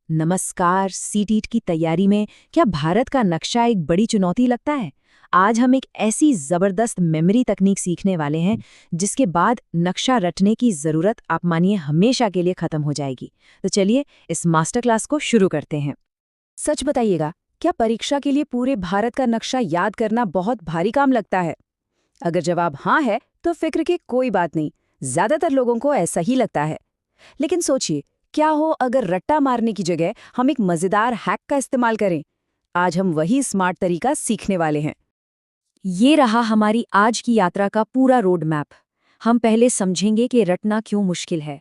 नमस्कार। सीटीईटी की तैयारी में क्या भारत का नक्शा एक बड़ी चुनौती लगता है? आज हम एक ऐसी जबरदस्त मेमोरी तकनीक सीखने वाले हैं जिसके बाद नक्शा रटने की जरूरत आप मानिए हमेशा के लिए खत्म हो जाएगी। तो चलिए इस मास्टर क्लास को शुरू करते हैं। सच बताइएगा, क्या परीक्षा के लिए पूरे भारत का नक्शा याद करना बहुत भारी काम लगता है? अगर जवाब हाँ है तो फिक्र की कोई बात नहीं, ज्यादातर लोगों को ऐसा ही लगता है। लेकिन सोचिए, क्या हो अगर रट्टा मारने की जगह हम एक मजेदार हैक का इस्तेमाल करें? आज हम वही स्मार्ट तरीका सीखने वाले हैं। ये रहा हमारी आज की यात्रा का पूरा रोड मैप। हम पहले समझेंगे कि रटना क्यों मुश्किल है,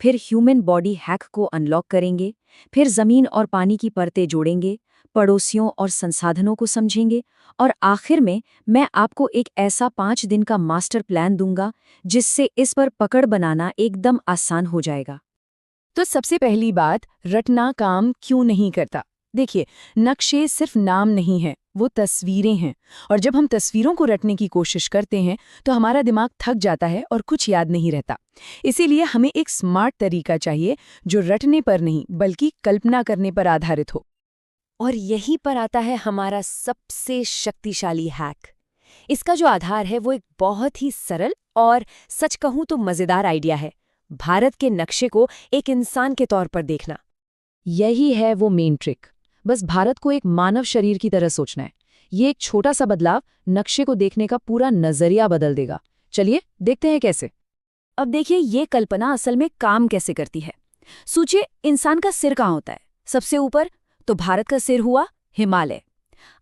फिर ह्यूमन बॉडी हैक को अनलॉक करेंगे, फिर जमीन और पानी की परतें जोड़ेंगे, पड़ोसियों और संसाधनों को समझेंगे, और आखिर में मैं आपको एक ऐसा 5 दिन का मास्टर प्लान दूंगा जिससे इस पर पकड़ बनाना एकदम आसान हो जाएगा। तो सबसे पहली बात, रटना काम क्यों नहीं करता। देखिए, नक्शे सिर्फ नाम नहीं है, वो तस्वीरें हैं। और जब हम तस्वीरों को रटने की कोशिश करते हैं तो हमारा दिमाग थक जाता है और कुछ याद नहीं रहता। इसीलिए हमें एक स्मार्ट तरीका चाहिए जो रटने पर नहीं बल्कि कल्पना करने पर आधारित हो। और यहीं पर आता है हमारा सबसे शक्तिशाली हैक। इसका जो आधार है वो एक बहुत ही सरल और सच कहूं तो मजेदार आइडिया है। भारत के नक्शे को एक इंसान के तौर पर देखना। यही है वो मेन ट्रिक। बस भारत को एक मानव शरीर की तरह सोचना है। ये एक छोटा सा बदलाव नक्शे को देखने का पूरा नजरिया बदल देगा। चलिए देखते हैं कैसे। अब देखिए, ये कल्पना असल में काम कैसे करती है। सोचिए, इंसान का सिर कहाँ होता है? सबसे ऊपर। तो भारत का सिर हुआ हिमालय।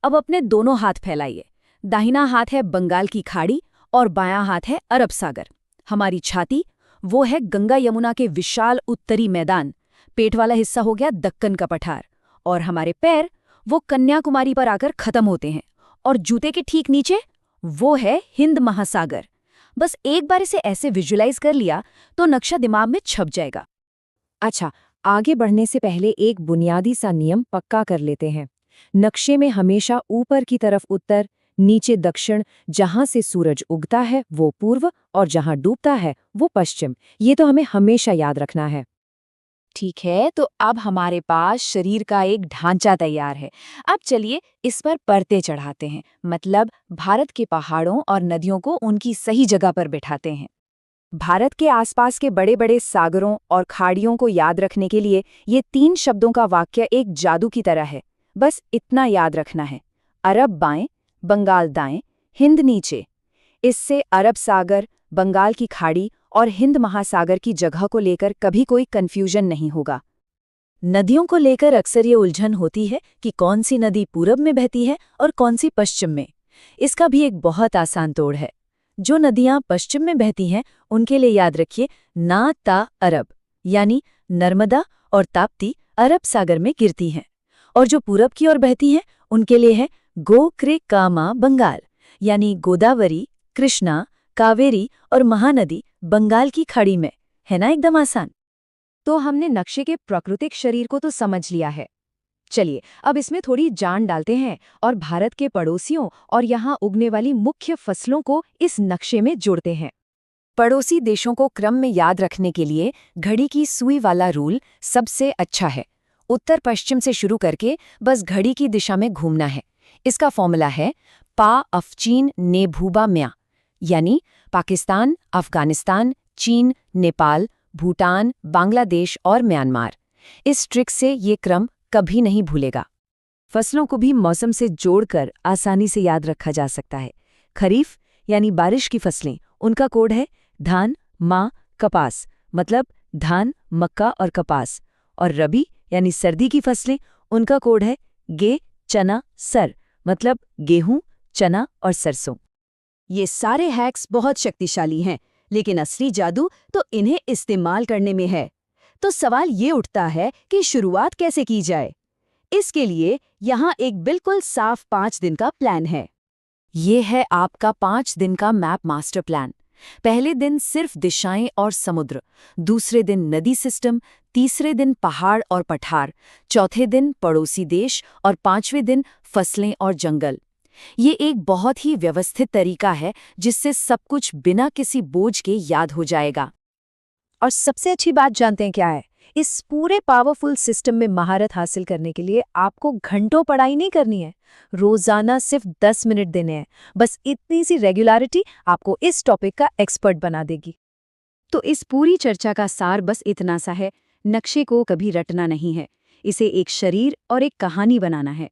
अब अपने दोनों हाथ फैलाइए। दाहिना हाथ है बंगाल की खाड़ी और बायां हाथ है अरब सागर। हमारी छाती, वो है गंगा यमुना के विशाल उत्तरी मैदान। पेट वाला हिस्सा हो गया दक्कन का पठार। और हमारे पैर, वो कन्याकुमारी पर आकर खत्म होते हैं। और जूते के ठीक नीचे वो है हिंद महासागर। बस एक बार इसे ऐसे विजुलाइज कर लिया तो नक्शा दिमाग में छप जाएगा। अच्छा, आगे बढ़ने से पहले एक बुनियादी सा नियम पक्का कर लेते हैं। नक्शे में हमेशा ऊपर की तरफ उत्तर, नीचे दक्षिण, जहां से सूरज उगता है वो पूर्व और जहां डूबता है वो पश्चिम। ये तो हमें हमेशा याद रखना है। ठीक है, तो अब हमारे पास शरीर का एक ढांचा तैयार है। अब चलिए इस पर परतें चढ़ाते हैं, मतलब भारत के पहाड़ों और नदियों को उनकी सही जगह पर बिठाते हैं। भारत के आसपास के बड़े बड़े सागरों और खाड़ियों को याद रखने के लिए ये 3 शब्दों का वाक्य एक जादू की तरह है। बस इतना याद रखना है: अरब बाएं, बंगाल दाएं, हिंद नीचे। इससे अरब सागर, बंगाल की खाड़ी और हिंद महासागर की जगह को लेकर कभी कोई कंफ्यूजन नहीं होगा। नदियों को लेकर अक्सर ये उलझन होती है कि कौन सी नदी पूरब में बहती है और कौन सी पश्चिम में। इसका भी एक बहुत आसान तोड़ है। जो नदियां पश्चिम में बहती हैं उनके लिए याद रखिए ना ता अरब, यानी नर्मदा और ताप्ती अरब सागर में गिरती हैं। और जो पूरब की ओर बहती हैं उनके लिए है गो क्रे कामा बंगाल, यानी गोदावरी, कृष्णा, कावेरी और महानदी बंगाल की खाड़ी में। है ना एकदम आसान। तो हमने नक्शे के प्राकृतिक शरीर को तो समझ लिया है। चलिए अब इसमें थोड़ी जान डालते हैं और भारत के पड़ोसियों और यहाँ उगने वाली मुख्य फसलों को इस नक्शे में जोड़ते हैं। पड़ोसी देशों को क्रम में याद रखने के लिए घड़ी की सुई वाला रूल सबसे अच्छा है। उत्तर पश्चिम से शुरू करके बस घड़ी की दिशा में घूमना है। इसका फॉर्मूला है पा अफचीन ने भूबा म्या, यानी पाकिस्तान, अफगानिस्तान, चीन, नेपाल, भूटान, बांग्लादेश और म्यांमार। इस ट्रिक से ये क्रम कभी नहीं भूलेगा। फसलों को भी मौसम से जोड़कर आसानी से याद रखा जा सकता है। खरीफ यानी बारिश की फसलें, उनका कोड है धान, माँ, कपास, मतलब धान, मक्का और कपास। और रबी यानी सर्दी की फसलें, उनका कोड है गे, चना, सर, मतलब गेहूं, चना और सरसों। ये सारे हैक्स बहुत शक्तिशाली हैं, लेकिन असली जादू तो इन्हें इस्तेमाल करने में है। तो सवाल ये उठता है कि शुरुआत कैसे की जाए। इसके लिए यहाँ एक बिल्कुल साफ 5 दिन का प्लान है। ये है आपका 5 दिन का मैप मास्टर प्लान। पहले दिन सिर्फ दिशाएं और समुद्र, दूसरे दिन नदी सिस्टम, तीसरे दिन पहाड़ और पठार, चौथे दिन पड़ोसी देश और 5वें दिन फसलें और जंगल। ये एक बहुत ही व्यवस्थित तरीका है जिससे सब कुछ बिना किसी बोझ के याद हो जाएगा। और सबसे अच्छी बात जानते हैं क्या है? इस पूरे पावरफुल सिस्टम में महारत हासिल करने के लिए आपको घंटों पढ़ाई नहीं करनी है, रोजाना सिर्फ 10 मिनट देने हैं। बस इतनी सी रेगुलरिटी आपको इस टॉपिक का एक्सपर्ट बना देगी। तो इस पूरी चर्चा का सार बस इतना सा है, नक्शे को कभी रटना नहीं है, इसे एक शरीर और एक कहानी बनाना है।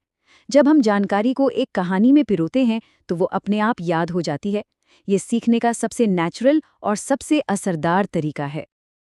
जब हम जानकारी को एक कहानी में पिरोते हैं तो वो अपने आप याद हो जाती है। ये सीखने का सबसे नेचुरल और सबसे असरदार तरीका है।